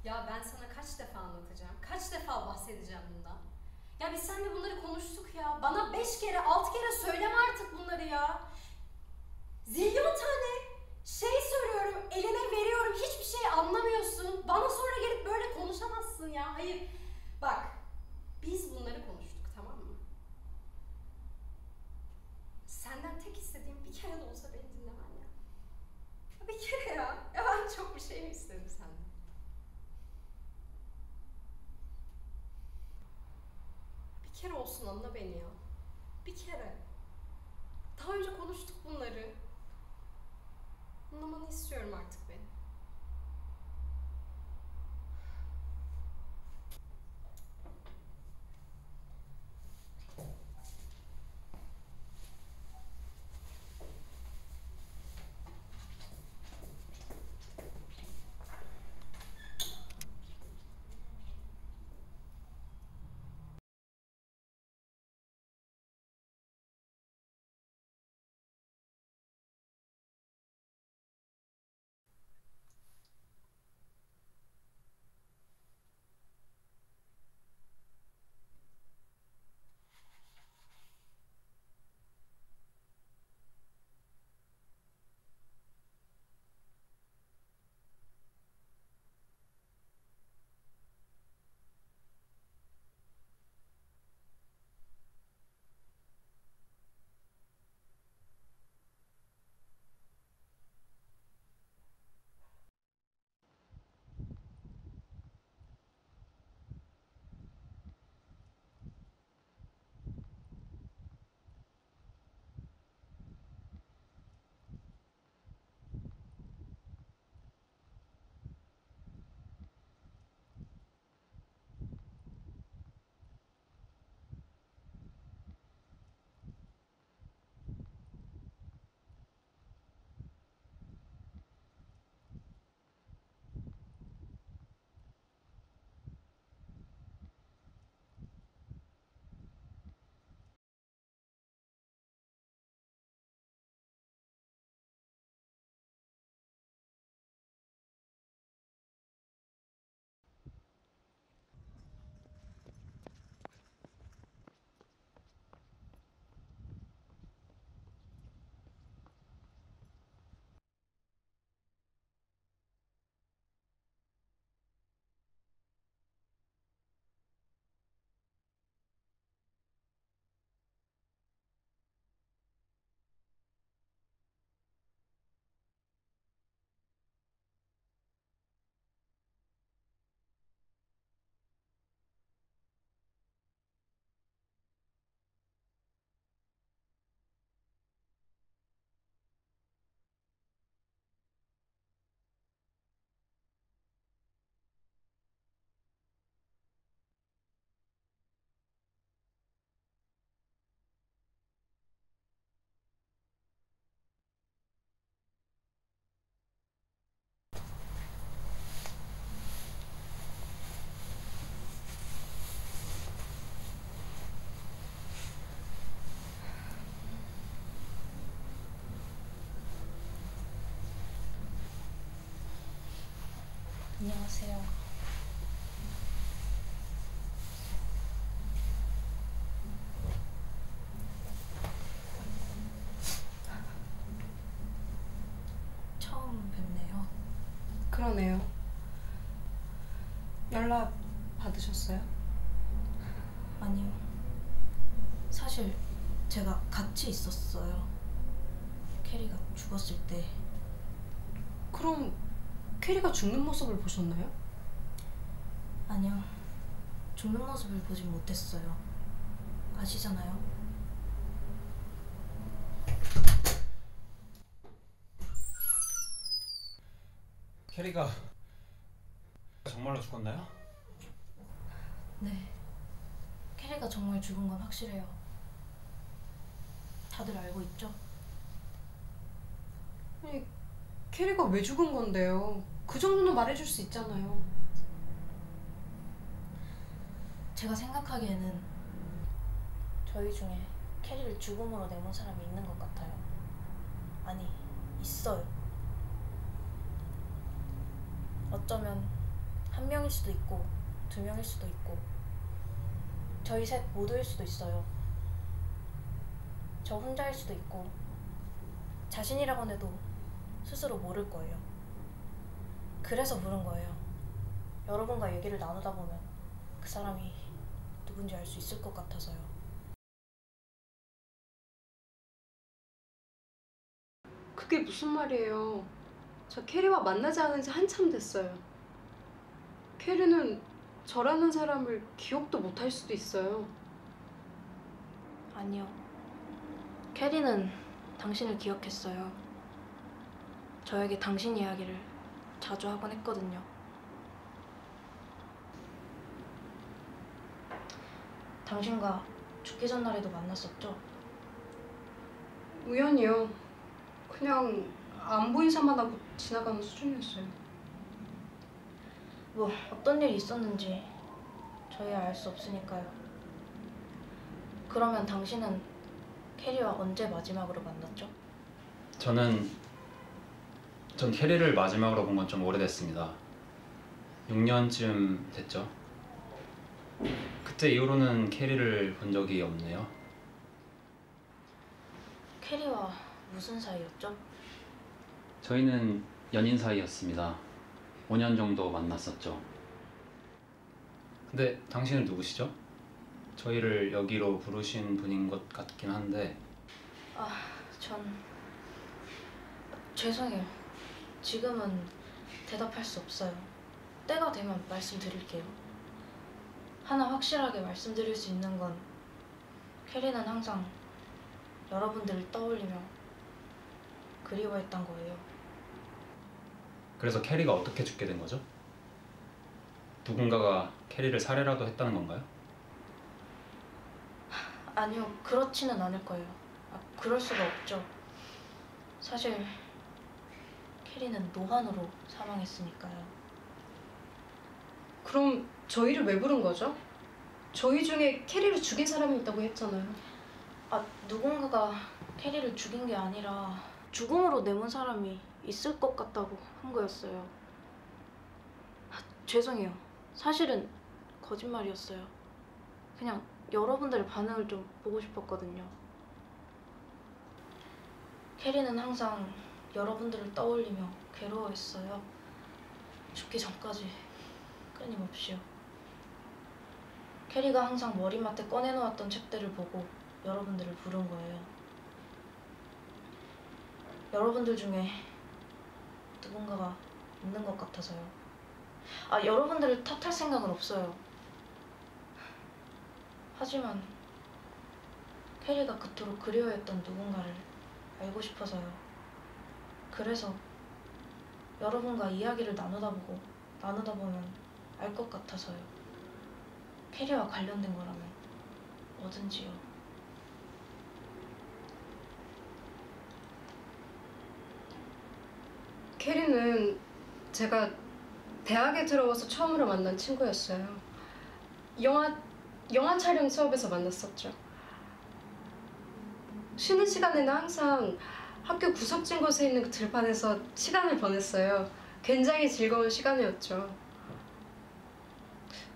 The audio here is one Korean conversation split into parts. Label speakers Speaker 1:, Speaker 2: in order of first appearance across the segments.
Speaker 1: Ya ben sana kaç defa anlatacağım? Kaç defa bahsedeceğim bundan? Ya biz seninle bunları konuştuk ya. Bana 5 kere, 6 kere söyleme artık bunları ya. Zilyon tane şey soruyorum, eline veriyorum, hiçbir şey anlamıyorsun. Bana sonra gelip böyle konuşamazsın ya. Hayır, bak, biz bunları konuştuk, tamam mı? Senden tek istediğim bir kere de olsa beni dinlemen ya. Ya bir kere ya. Ya ben çok bir şey mi istedim senden? Bir kere olsun anla beni ya. Bir kere. Daha önce konuştuk bunları. Anlamanı istiyorum artık beni.
Speaker 2: 안녕하세요. 처음 뵙네요.
Speaker 1: 그러네요. 연락 받으셨어요?
Speaker 2: 아니요. 사실 제가 같이 있었어요. 캐리가 죽었을 때.
Speaker 1: 그럼 캐리가 죽는 모습을 보셨나요?
Speaker 2: 아니요. 죽는 모습을 보진 못했어요. 아시잖아요.
Speaker 3: 캐리가 정말로 죽었나요?
Speaker 2: 네. 캐리가 정말 죽은 건 확실해요. 다들 알고 있죠?
Speaker 1: 아니, 캐리가 왜 죽은 건데요? 그 정도는 말해줄 수 있잖아요.
Speaker 2: 제가 생각하기에는 저희 중에 캐리를 죽음으로 내몬 사람이 있는 것 같아요. 아니, 있어요. 어쩌면 한 명일 수도 있고 두 명일 수도 있고 저희 셋 모두일 수도 있어요. 저 혼자일 수도 있고 자신이라고 해도 스스로 모를 거예요. 그래서 부른 거예요. 여러분과 얘기를 나누다 보면 그 사람이 누군지 알 수 있을 것 같아서요.
Speaker 4: 그게 무슨 말이에요? 저 캐리와 만나지 않은 지 한참 됐어요. 캐리는 저라는 사람을 기억도 못할 수도 있어요.
Speaker 2: 아니요. 캐리는 당신을 기억했어요. 저에게 당신 이야기를 자주 하곤 했거든요. 당신과 죽기 전날에도 만났었죠?
Speaker 4: 우연이요. 그냥 안부 인사만 하고 지나가는 수준이었어요.
Speaker 2: 뭐 어떤 일이 있었는지 저희야 알 수 없으니까요. 그러면 당신은 캐리와 언제 마지막으로 만났죠?
Speaker 3: 전 캐리를 마지막으로 본 건 좀 오래됐습니다. 6년쯤 됐죠. 그때 이후로는 캐리를 본 적이 없네요.
Speaker 2: 캐리와 무슨 사이였죠?
Speaker 3: 저희는 연인 사이였습니다. 5년 정도 만났었죠. 근데 당신은 누구시죠? 저희를 여기로 부르신 분인 것 같긴 한데.
Speaker 2: 전 죄송해요. 지금은 대답할 수 없어요. 때가 되면 말씀드릴게요. 하나 확실하게 말씀드릴 수 있는 건 캐리는 항상 여러분들을 떠올리며 그리워했던 거예요.
Speaker 3: 그래서 캐리가 어떻게 죽게 된 거죠? 누군가가 캐리를 살해라도 했다는 건가요?
Speaker 2: 아니요, 그렇지는 않을 거예요. 그럴 수가 없죠. 사실 캐리는 노환으로 사망했으니까요.
Speaker 4: 그럼 저희를 왜 부른 거죠? 저희 중에 캐리를 죽인 사람이 있다고 했잖아요.
Speaker 2: 누군가가 캐리를 죽인 게 아니라 죽음으로 내몬 사람이 있을 것 같다고 한 거였어요. 죄송해요. 사실은 거짓말이었어요. 그냥 여러분들의 반응을 좀 보고 싶었거든요. 캐리는 항상 여러분들을 떠올리며 괴로워했어요. 죽기 전까지 끊임없이요. 캐리가 항상 머리맡에 꺼내놓았던 책들을 보고 여러분들을 부른 거예요. 여러분들 중에 누군가가 있는 것 같아서요. 여러분들을 탓할 생각은 없어요. 하지만 캐리가 그토록 그리워했던 누군가를 알고 싶어서요. 그래서 여러분과 이야기를 나누다 보면 알 것 같아서요. 캐리와 관련된 거라면 뭐든지요.
Speaker 4: 캐리는 제가 대학에 들어와서 처음으로 만난 친구였어요. 영화 촬영 수업에서 만났었죠. 쉬는 시간에는 항상 학교 구석진 곳에 있는 그 들판에서 시간을 보냈어요. 굉장히 즐거운 시간이었죠.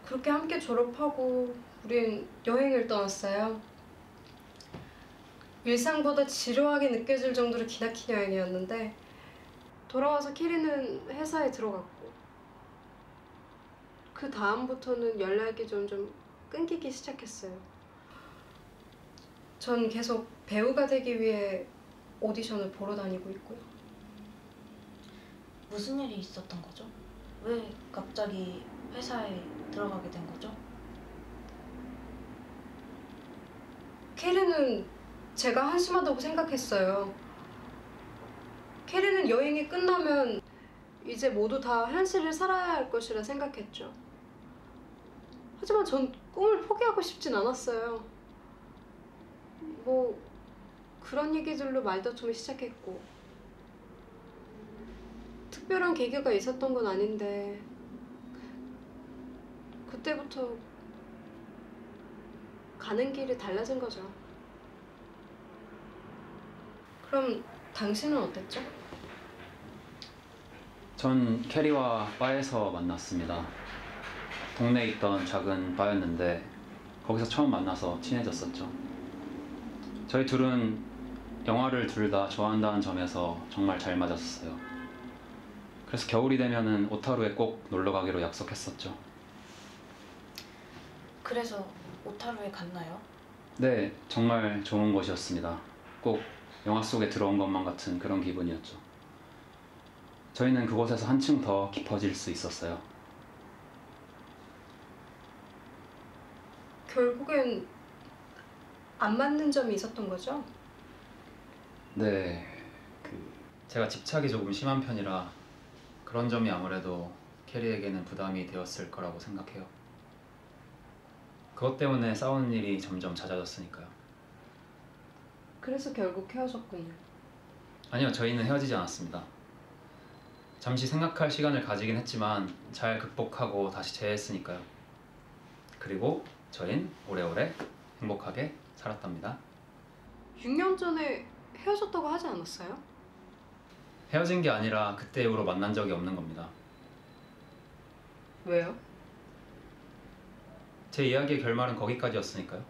Speaker 4: 그렇게 함께 졸업하고 우린 여행을 떠났어요. 일상보다 지루하게 느껴질 정도로 기나긴 여행이었는데 돌아와서 캐리는 회사에 들어갔고 그 다음부터는 연락이 점점 끊기기 시작했어요. 전 계속 배우가 되기 위해 오디션을 보러 다니고 있고요.
Speaker 2: 무슨 일이 있었던 거죠? 왜 갑자기 회사에 들어가게 된 거죠?
Speaker 4: 캐리는 제가 한심하다고 생각했어요. 캐리는 여행이 끝나면 이제 모두 다 현실을 살아야 할 것이라 생각했죠. 하지만 전 꿈을 포기하고 싶진 않았어요. 뭐 그런 얘기들로 말다툼을 시작했고 특별한 계기가 있었던 건 아닌데 그때부터 가는 길이 달라진 거죠. 그럼 당신은 어땠죠?
Speaker 3: 전 캐리와 바에서 만났습니다. 동네에 있던 작은 바였는데 거기서 처음 만나서 친해졌었죠. 저희 둘은 영화를 둘 다 좋아한다는 점에서 정말 잘 맞았어요. 그래서 겨울이 되면은 오타루에 꼭 놀러 가기로 약속했었죠.
Speaker 2: 그래서 오타루에 갔나요?
Speaker 3: 네, 정말 좋은 곳이었습니다. 꼭 영화 속에 들어온 것만 같은 그런 기분이었죠. 저희는 그곳에서 한층 더 깊어질 수 있었어요.
Speaker 4: 결국엔 안 맞는 점이 있었던 거죠?
Speaker 3: 네, 제가 집착이 조금 심한 편이라 그런 점이 아무래도 캐리에게는 부담이 되었을 거라고 생각해요. 그것 때문에 싸우는 일이 점점 잦아졌으니까요.
Speaker 4: 그래서 결국 헤어졌군요.
Speaker 3: 아니요, 저희는 헤어지지 않았습니다. 잠시 생각할 시간을 가지긴 했지만 잘 극복하고 다시 재회했으니까요. 그리고 저희는 오래오래 행복하게 살았답니다.
Speaker 4: 6년 전에 헤어졌다고 하지 않았어요?
Speaker 3: 헤어진 게 아니라 그때 이후로 만난 적이 없는 겁니다.
Speaker 4: 왜요?
Speaker 3: 제 이야기의 결말은 거기까지였으니까요.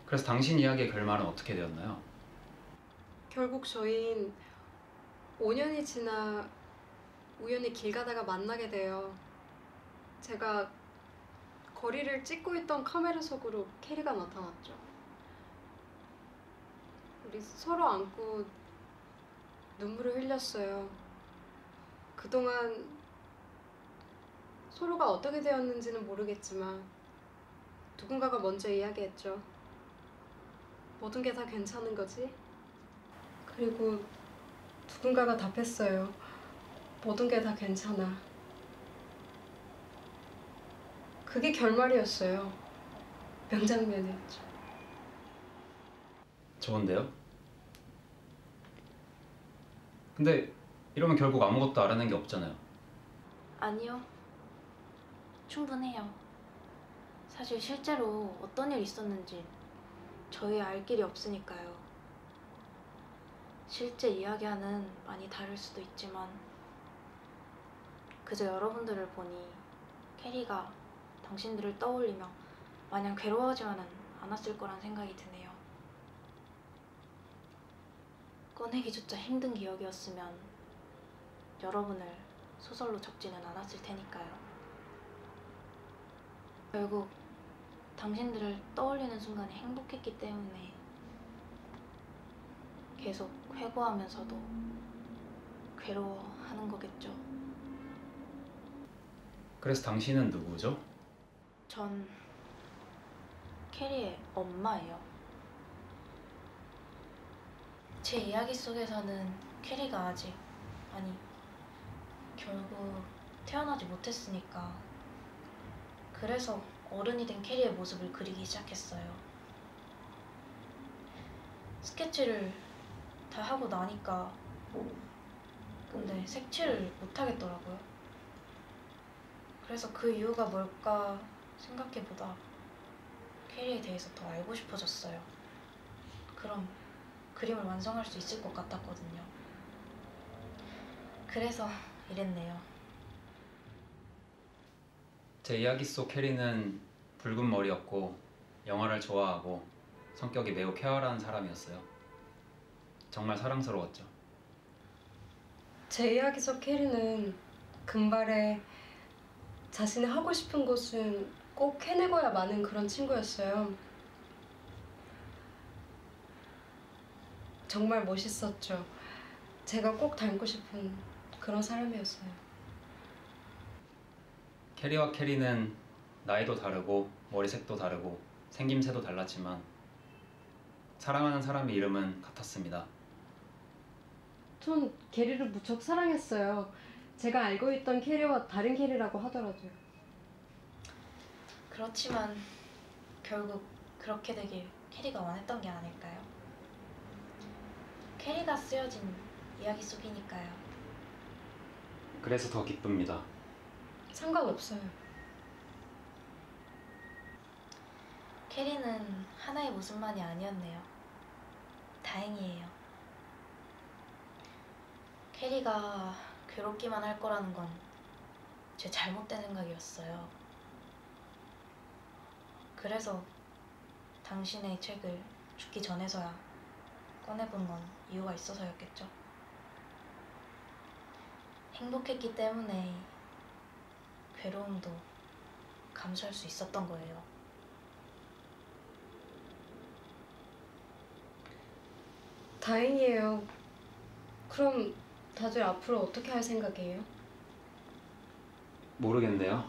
Speaker 3: 그래서 당신 이야기의 결말은 어떻게 되었나요?
Speaker 4: 결국 저희는 5년이 지나 우연히 길 가다가 만나게 돼요. 제가 거리를 찍고 있던 카메라 속으로 캐리가 나타났죠. 우리 서로 안고 눈물을 흘렸어요. 그동안 서로가 어떻게 되었는지는 모르겠지만 누군가가 먼저 이야기했죠. 모든 게 다 괜찮은 거지? 그리고 누군가가 답했어요. 모든 게 다 괜찮아. 그게 결말이었어요. 명장면이었죠.
Speaker 3: 좋은데요? 근데 이러면 결국 아무것도 알아낸 게 없잖아요.
Speaker 2: 아니요. 충분해요. 사실 실제로 어떤 일이 있었는지 저희 알 길이 없으니까요. 실제 이야기와는 많이 다를 수도 있지만 그저 여러분들을 보니 캐리가 당신들을 떠올리며 마냥 괴로워하지만은 않았을 거란 생각이 드네요. 꺼내기조차 힘든 기억이었으면 여러분을 소설로 적지는 않았을 테니까요. 결국 당신들을 떠올리는 순간이 행복했기 때문에 계속 회고하면서도 괴로워하는 거겠죠.
Speaker 3: 그래서 당신은 누구죠?
Speaker 2: 전 캐리의 엄마예요. 제 이야기 속에서는 캐리가 아직, 아니, 결국 태어나지 못했으니까 그래서 어른이 된 캐리의 모습을 그리기 시작했어요. 스케치를 다 하고 나니까 근데 색칠을 못하겠더라고요. 그래서 그 이유가 뭘까 생각해보다 캐리에 대해서 더 알고 싶어졌어요. 그럼 그림을 완성할 수 있을 것 같았거든요. 그래서 이랬네요.
Speaker 3: 제 이야기 속 캐리는 붉은 머리였고 영화를 좋아하고 성격이 매우 쾌활한 사람이었어요. 정말 사랑스러웠죠.
Speaker 4: 제 이야기 속 캐리는 금발에 자신이 하고 싶은 것은 꼭 해내고야 마는 그런 친구였어요. 정말 멋있었죠. 제가 꼭 닮고 싶은 그런 사람이었어요.
Speaker 3: 캐리와 캐리는 나이도 다르고 머리색도 다르고 생김새도 달랐지만 사랑하는 사람의 이름은 같았습니다.
Speaker 4: 전 캐리를 무척 사랑했어요. 제가 알고 있던 캐리와 다른 캐리라고 하더라도요.
Speaker 2: 그렇지만 결국 그렇게 되길 캐리가 원했던 게 아닐까요? 캐리가 쓰여진 이야기 속이니까요.
Speaker 3: 그래서 더 기쁩니다.
Speaker 4: 상관없어요.
Speaker 2: 캐리는 하나의 모습만이 아니었네요. 다행이에요. 캐리가 괴롭기만 할 거라는 건 제 잘못된 생각이었어요. 그래서 당신의 책을 죽기 전에서야 꺼내본 건 이유가 있어서였겠죠. 행복했기 때문에 괴로움도 감수할 수 있었던 거예요.
Speaker 4: 다행이에요. 그럼 다들 앞으로 어떻게 할 생각이에요?
Speaker 3: 모르겠네요.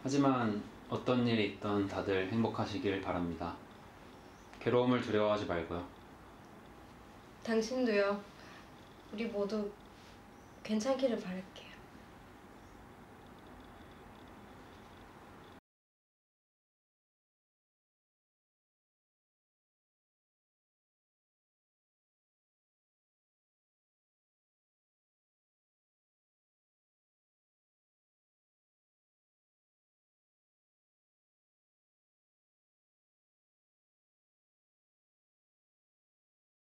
Speaker 3: 하지만 어떤 일이 있던 다들 행복하시길 바랍니다. 괴로움을 두려워하지 말고요.
Speaker 4: 당신도요. 우리 모두 괜찮기를 바랄게요.